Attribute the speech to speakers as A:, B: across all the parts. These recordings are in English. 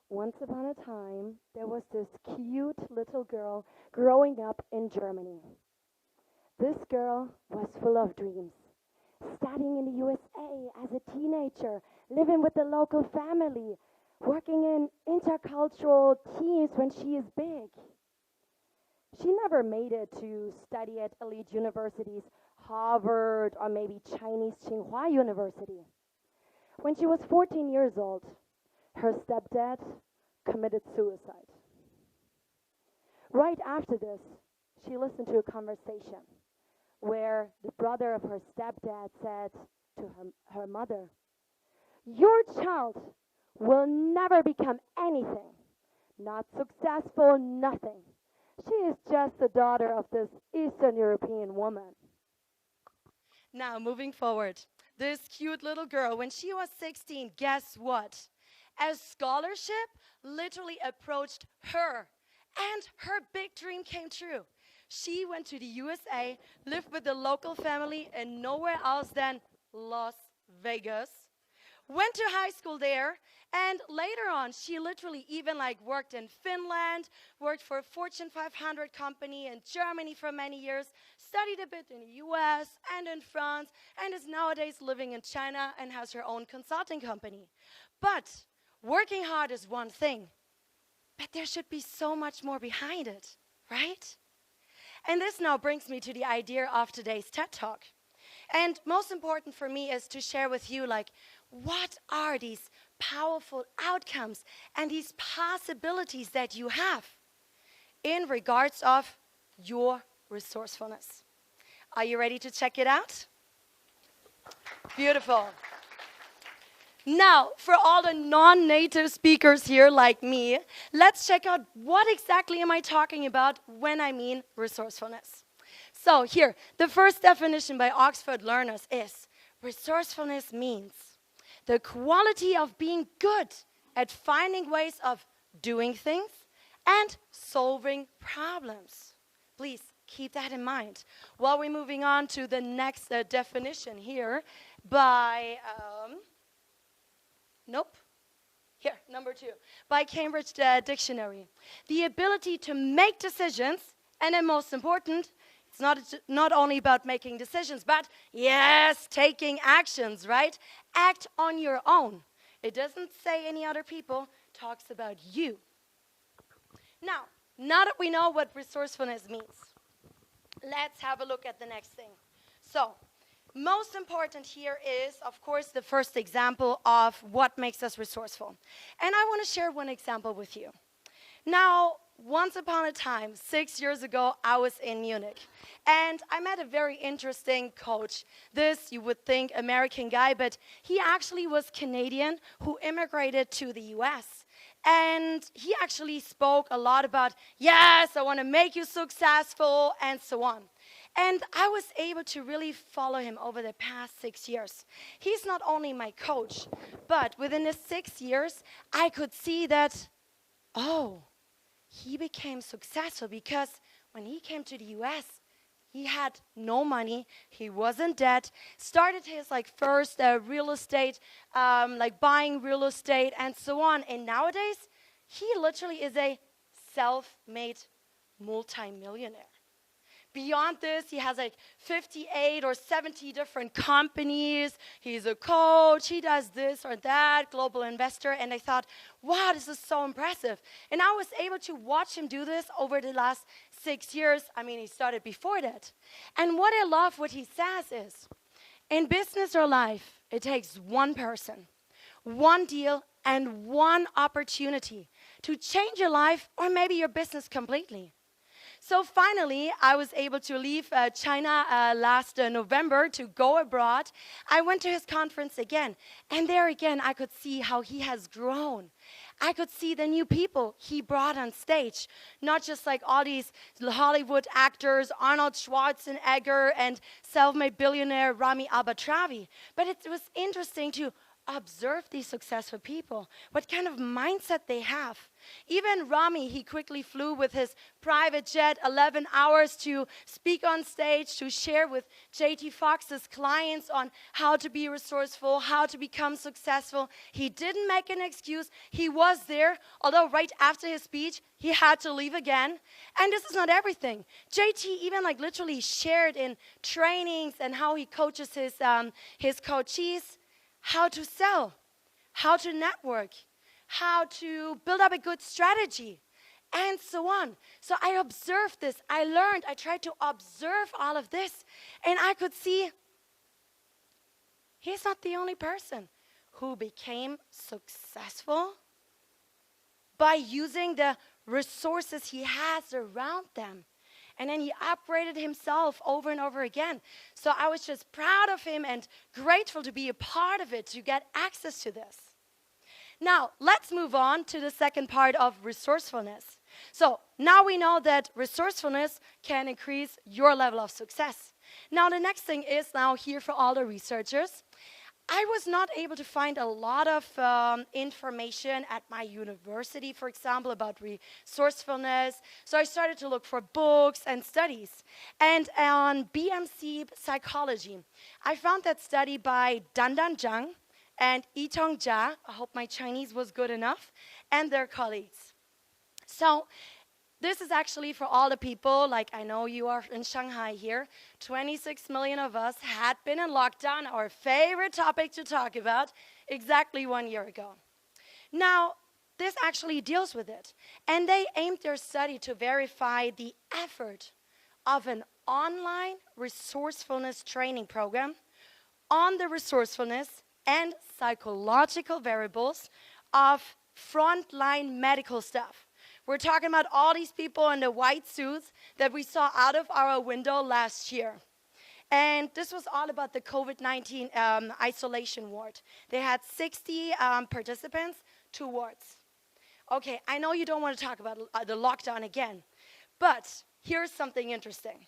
A: Once upon a time, there was this cute little girl growing up in Germany. This girl was full of dreams, studying in the USA as a teenager, living with the local family, working in intercultural teams when she is big. She never made it to study at elite universities, Harvard or maybe Chinese Tsinghua University. When she was 14 years old, her stepdad committed suicide. Right after this, she listened to a conversation where the brother of her stepdad said to her mother, "Your child will never become anything, not successful, nothing. She is just the daughter of this Eastern European woman." Now, moving forward, this cute little girl, when she was 16, guess what? A scholarship literally approached her, and her big dream came true. She went to the USA, lived with the local family, and nowhere else than Las Vegas. Went to high school there, and later on, she literally even worked in Finland, worked for a Fortune 500 company in Germany for many years, studied a bit in the US and in France, and is nowadays living in China and has her own consulting company. But working hard is one thing, but there should be so much more behind it, right? And this now brings me to the idea of today's TED Talk. And most important for me is to share with you, what are these powerful outcomes and these possibilities that you have in regards of your resourcefulness. Are you ready to check it out? Beautiful. Now, for all the non-native speakers here like me, let's check out what exactly am I talking about when I mean resourcefulness. So here, the first definition by Oxford Learners is resourcefulness means the quality of being good at finding ways of doing things and solving problems. Please keep that in mind. While we're moving on to the next definition here by, here, number 2, by Cambridge Dictionary. The ability to make decisions, and then most important, it's not only about making decisions, but yes, taking actions, right? Act on your own. It doesn't say any other people, it talks about you. Now that we know what resourcefulness means, let's have a look at the next thing. So, most important here is, of course, the first example of what makes us resourceful. And I want to share one example with you. Now, once upon a time, 6 years ago, I was in Munich. And I met a very interesting coach. This, you would think, American guy, but he actually was Canadian who immigrated to the US. And he actually spoke a lot about, yes, I want to make you successful, and so on. And I was able to really follow him over the past 6 years. He's not only my coach, but within the 6 years, I could see that, oh, he became successful because when he came to the US, he had no money, he was in debt, started his first real estate, buying real estate and so on. And nowadays, he literally is a self-made multi-millionaire. Beyond this, he has 58 or 70 different companies. He's a coach. He does this or that, global investor. And I thought, wow, this is so impressive. And I was able to watch him do this over the last 6 years. I mean, he started before that. And what I love, what he says is, in business or life, it takes one person, one deal, and one opportunity to change your life or maybe your business completely. So finally, I was able to leave China last November to go abroad. I went to his conference again. And there again, I could see how he has grown. I could see the new people he brought on stage. Not just all these Hollywood actors, Arnold Schwarzenegger and self-made billionaire Rami Albatravi. But it was interesting to observe these successful people, what kind of mindset they have. Even Rami, he quickly flew with his private jet 11 hours to speak on stage, to share with JT Fox's clients on how to be resourceful, how to become successful. He didn't make an excuse. He was there, although right after his speech, he had to leave again. And this is not everything. JT even like literally shared in trainings and how he coaches his coachees how to sell, how to network, how to build up a good strategy, and so on. So I observed this. I learned. I tried to observe all of this. And I could see he's not the only person who became successful by using the resources he has around them. And then he upgraded himself over and over again. So I was just proud of him and grateful to be a part of it, to get access to this. Now, let's move on to the second part of resourcefulness. So now we know that resourcefulness can increase your level of success. Now, the next thing is now here for all the researchers. I was not able to find a lot of information at my university, for example, about resourcefulness. So I started to look for books and studies. And on BMC Psychology, I found that study by Dandan Zhang and Yitong Jia, I hope my Chinese was good enough, and their colleagues. So this is actually for all the people, like I know you are in Shanghai here. 26 million of us had been in lockdown, our favorite topic to talk about, exactly 1 year ago. Now, this actually deals with it. And they aimed their study to verify the effort of an online resourcefulness training program on the resourcefulness and psychological variables of frontline medical staff. We're talking about all these people in the white suits that we saw out of our window last year. And this was all about the COVID-19 isolation ward. They had 60 participants, 2 wards. Okay, I know you don't want to talk about the lockdown again, but here's something interesting.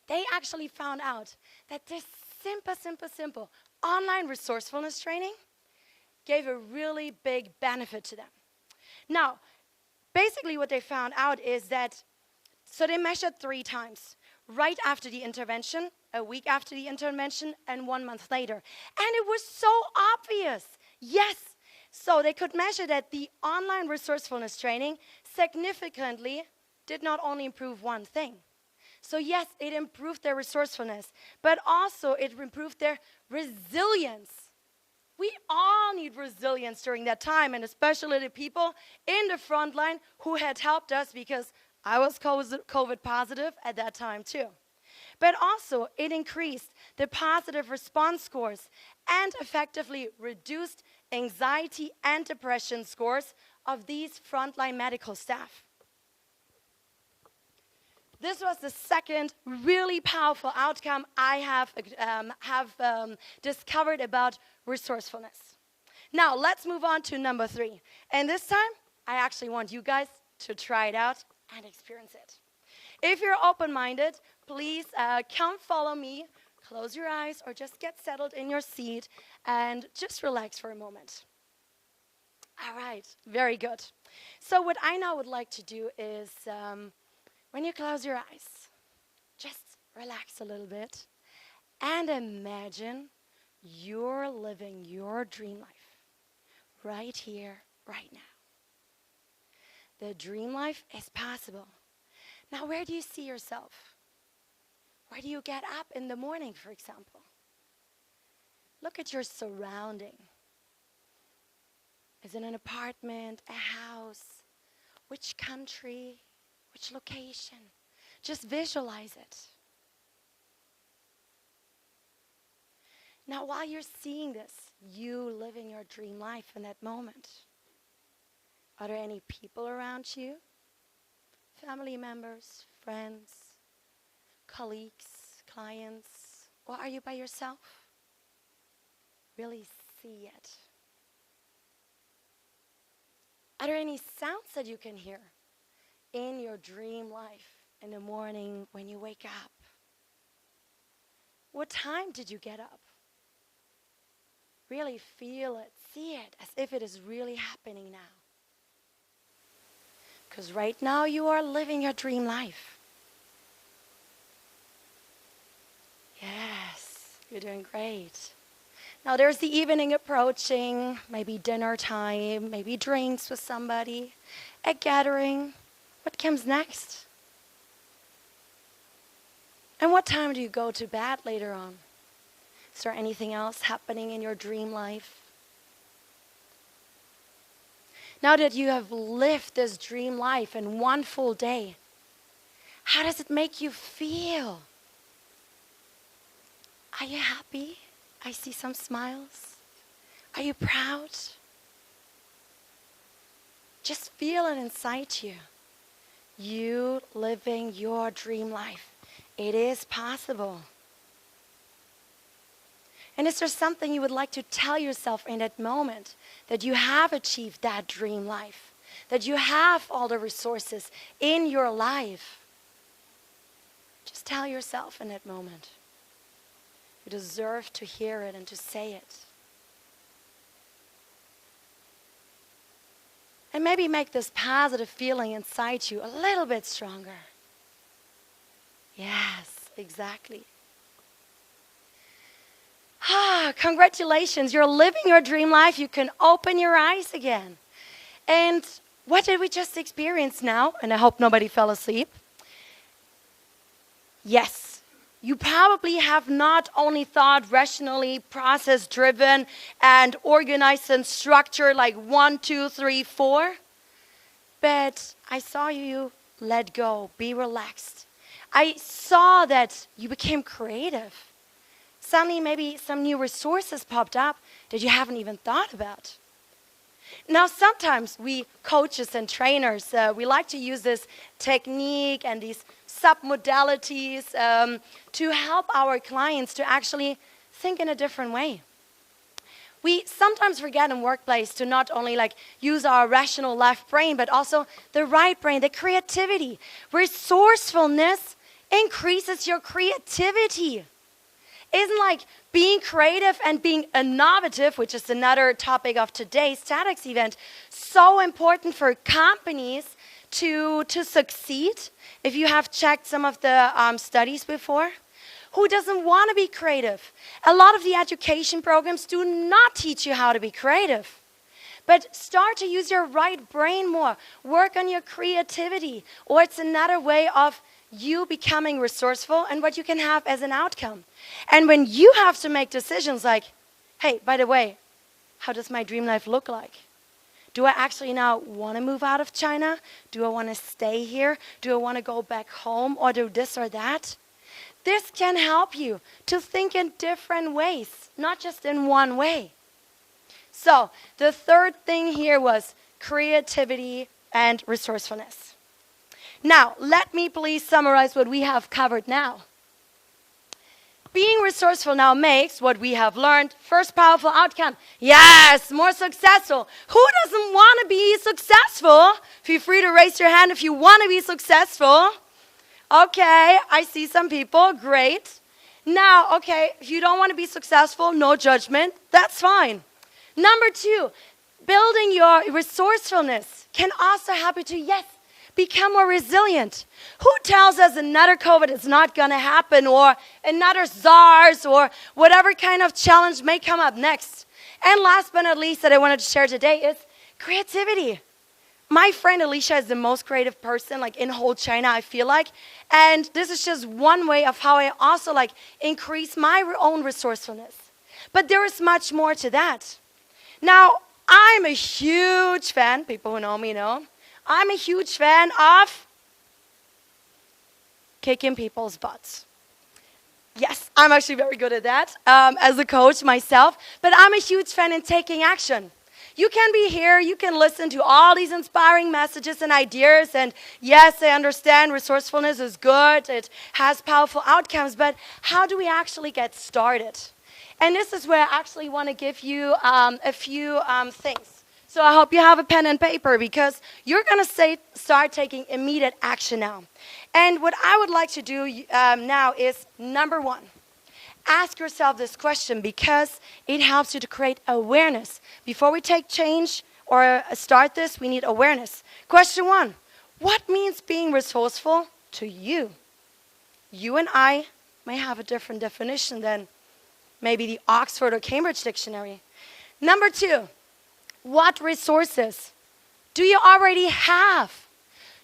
A: They actually found out that this simple online resourcefulness training gave a really big benefit to them. Now, basically what they found out is that, so they measured 3 times, right after the intervention, a week after the intervention, and 1 month later. And it was so obvious. Yes. So they could measure that the online resourcefulness training significantly did not only improve one thing. So yes, it improved their resourcefulness, but also it improved their resilience. We all need resilience during that time, and especially the people in the front line who had helped us, because I was COVID positive at that time too. But also, it increased the positive response scores and effectively reduced anxiety and depression scores of these frontline medical staff. This was the second really powerful outcome I have discovered about resourcefulness. Now, let's move on to number 3. And this time, I actually want you guys to try it out and experience it. If you're open-minded, please come follow me, close your eyes, or just get settled in your seat and just relax for a moment. All right, very good. So what I now would like to do is, when you close your eyes, just relax a little bit and imagine you're living your dream life right here, right now. The dream life is possible. Now, where do you see yourself? Where do you get up in the morning, for example? Look at your surrounding. Is it an apartment, a house? Which country? Which location? Just visualize it. Now, while you're seeing this, you living your dream life in that moment, are there any people around you? Family members, friends, colleagues, clients, or are you by yourself? Really see it. Are there any sounds that you can hear in your dream life in the morning when you wake up? What time did you get up? Really feel it, see it, as if it is really happening now. Because right now you are living your dream life. Yes, you're doing great. Now there's the evening approaching, maybe dinner time, maybe drinks with somebody, a gathering. What comes next? And what time do you go to bed later on? Is there anything else happening in your dream life? Now that you have lived this dream life in one full day, how does it make you feel? Are you happy? I see some smiles. Are you proud? Just feel it inside you. You living your dream life. It is possible. And is there something you would like to tell yourself in that moment, that you have achieved that dream life, that you have all the resources in your life? Just tell yourself in that moment. You deserve to hear it and to say it. And maybe make this positive feeling inside you a little bit stronger. Yes, exactly. Congratulations, you're living your dream life. You can open your eyes again. And what did we just experience now? And I hope nobody fell asleep. Yes, you probably have not only thought rationally, process-driven, and organized and structured like 1, 2, 3, 4. But I saw you let go, be relaxed. I saw that you became creative. Suddenly, maybe some new resources popped up that you haven't even thought about. Now, sometimes we coaches and trainers, we like to use this technique and these sub-modalities to help our clients to actually think in a different way. We sometimes forget in workplace to not only use our rational left brain, but also the right brain, the creativity. Resourcefulness increases your creativity. Isn't being creative and being innovative, which is another topic of today's TEDx event, so important for companies to succeed? If you have checked some of the studies before, who doesn't want to be creative? A lot of the education programs do not teach you how to be creative. But start to use your right brain more. Work on your creativity. Or it's another way of you becoming resourceful and what you can have as an outcome. And when you have to make decisions like, hey, by the way, how does my dream life look like? Do I actually now want to move out of China? Do I want to stay here? Do I want to go back home or do this or that? This can help you to think in different ways, not just in one way. So the third thing here was creativity and resourcefulness. Now, let me please summarize what we have covered now. Being resourceful now makes what we have learned, first powerful outcome. Yes, more successful. Who doesn't want to be successful? Feel free to raise your hand if you want to be successful. Okay, I see some people. Great. Now, okay, if you don't want to be successful, no judgment. That's fine. Number 2, building your resourcefulness can also help you to, yes, become more resilient. Who tells us another COVID is not going to happen, or another SARS, or whatever kind of challenge may come up next? And last but not least that I wanted to share today is creativity. My friend Alicia is the most creative person in whole China, I feel like. And this is just one way of how I also increase my own resourcefulness. But there is much more to that. Now, I'm a huge fan, people who know me know, I'm a huge fan of kicking people's butts. Yes, I'm actually very good at that as a coach myself, but I'm a huge fan in taking action. You can be here, you can listen to all these inspiring messages and ideas, and yes, I understand resourcefulness is good, it has powerful outcomes, but how do we actually get started? And this is where I actually want to give you a few things. So I hope you have a pen and paper, because you're going to start taking immediate action now. And what I would like to do now is, number 1, ask yourself this question, because it helps you to create awareness. Before we take change or start this, we need awareness. Question 1, What means being resourceful to you? You and I may have a different definition than maybe the Oxford or Cambridge dictionary. Number 2, what resources do you already have?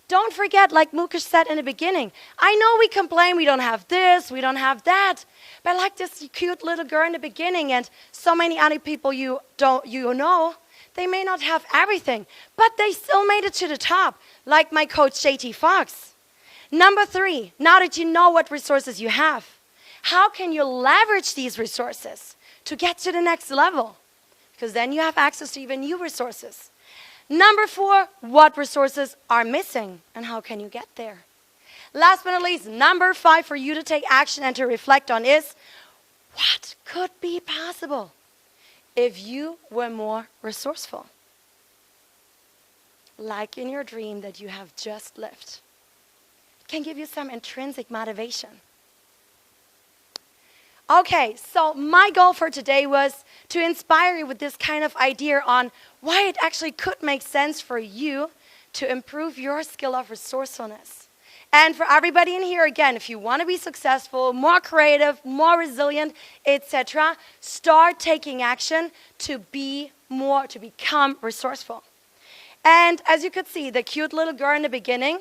A: Don't forget, like Mukesh said in the beginning, I know we complain we don't have this, we don't have that, but like this cute little girl in the beginning and so many other people you know, they may not have everything, but they still made it to the top, like my coach JT Fox. Number 3, now that you know what resources you have, how can you leverage these resources to get to the next level? Because then you have access to even new resources. Number 4, what resources are missing and how can you get there? Last but not least, number 5 for you to take action and to reflect on is, what could be possible if you were more resourceful? Like in your dream that you have just lived. It can give you some intrinsic motivation. Okay, so my goal for today was to inspire you with this kind of idea on why it actually could make sense for you to improve your skill of resourcefulness. And for everybody in here, again, if you want to be successful, more creative, more resilient, etc., start taking action to become resourceful. And as you could see, the cute little girl in the beginning,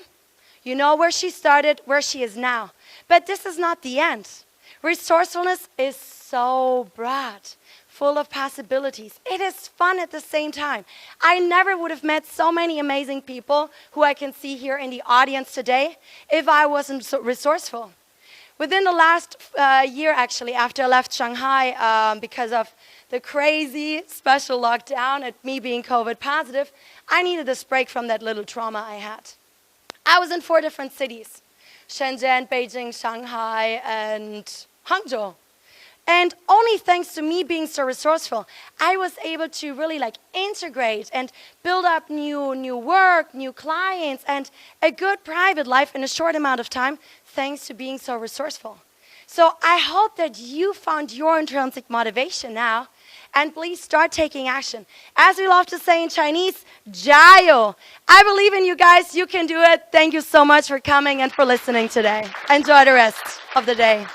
A: you know where she started, where she is now. But this is not the end. Resourcefulness is so broad, full of possibilities. It is fun at the same time. I never would have met so many amazing people who I can see here in the audience today if I wasn't so resourceful. Within the last year, actually, after I left Shanghai because of the crazy special lockdown and me being COVID positive, I needed this break from that little trauma I had. I was in 4 different cities: Shenzhen, Beijing, Shanghai, and Hangzhou. And only thanks to me being so resourceful, I was able to really integrate and build up new work, new clients, and a good private life in a short amount of time, thanks to being so resourceful. So I hope that you found your intrinsic motivation now, and please start taking action. As we love to say in Chinese, 加油! I believe in you guys, you can do it. Thank you so much for coming and for listening today. Enjoy the rest of the day.